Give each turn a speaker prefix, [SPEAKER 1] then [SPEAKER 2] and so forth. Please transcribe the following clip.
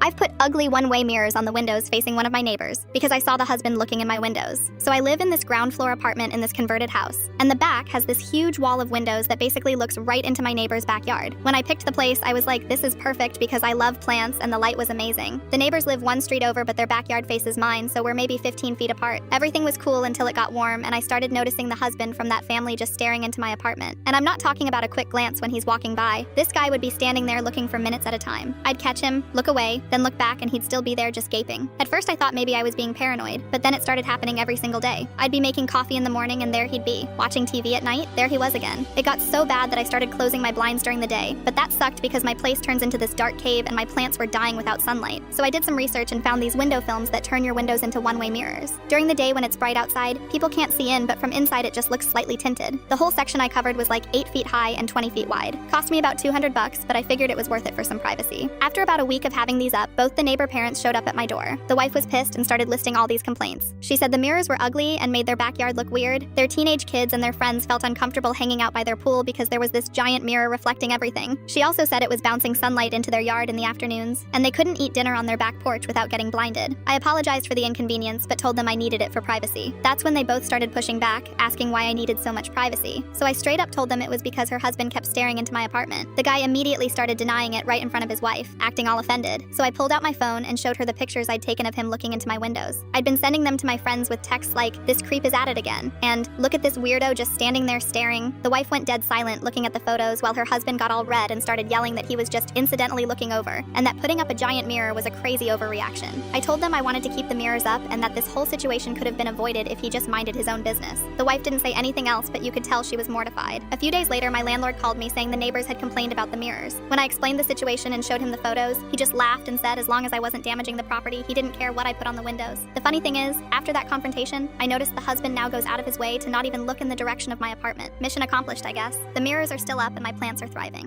[SPEAKER 1] I've put ugly one-way mirrors on the windows facing one of my neighbors because I saw the husband looking in my windows. So I live in this ground floor apartment in this converted house, and the back has this huge wall of windows that basically looks right into my neighbor's backyard. When I picked the place, I was like, this is perfect because I love plants and the light was amazing. The neighbors live one street over, but their backyard faces mine, so we're maybe 15 feet apart. Everything was cool until it got warm, and I started noticing the husband from that family just staring into my apartment. And I'm not talking about a quick glance when he's walking by. This guy would be standing there looking for minutes at a time. I'd catch him, look away, then look back, and he'd still be there just gaping. At first I thought maybe I was being paranoid, but then it started happening every single day. I'd be making coffee in the morning and there he'd be. Watching TV at night, there he was again. It got so bad that I started closing my blinds during the day, but that sucked because my place turns into this dark cave and my plants were dying without sunlight. So I did some research and found these window films that turn your windows into one-way mirrors. During the day when it's bright outside, people can't see in, but from inside it just looks slightly tinted. The whole section I covered was like 8 feet high and 20 feet wide. Cost me about $200, but I figured it was worth it for some privacy. After about a week of having these up, both the neighbor parents showed up at my door. The wife was pissed and started listing all these complaints. She said the mirrors were ugly and made their backyard look weird. Their teenage kids and their friends felt uncomfortable hanging out by their pool because there was this giant mirror reflecting everything. She also said it was bouncing sunlight into their yard in the afternoons, and they couldn't eat dinner on their back porch without getting blinded. I apologized for the inconvenience, but told them I needed it for privacy. That's when they both started pushing back, asking why I needed so much privacy. So I straight up told them it was because her husband kept staring into my apartment. The guy immediately started denying it right in front of his wife, acting all offended. So I pulled out my phone and showed her the pictures I'd taken of him looking into my windows. I'd been sending them to my friends with texts like, "This creep is at it again," and "Look at this weirdo just standing there staring." The wife went dead silent looking at the photos while her husband got all red and started yelling that he was just incidentally looking over, and that putting up a giant mirror was a crazy overreaction. I told them I wanted to keep the mirrors up and that this whole situation could have been avoided if he just minded his own business. The wife didn't say anything else, but you could tell she was mortified. A few days later, my landlord called me saying the neighbors had complained about the mirrors. When I explained the situation and showed him the photos, he just laughed and said as long as I wasn't damaging the property, he didn't care what I put on the windows. The funny thing is, after that confrontation, I noticed the husband now goes out of his way to not even look in the direction of my apartment. Mission accomplished, I guess. The mirrors are still up and my plants are thriving.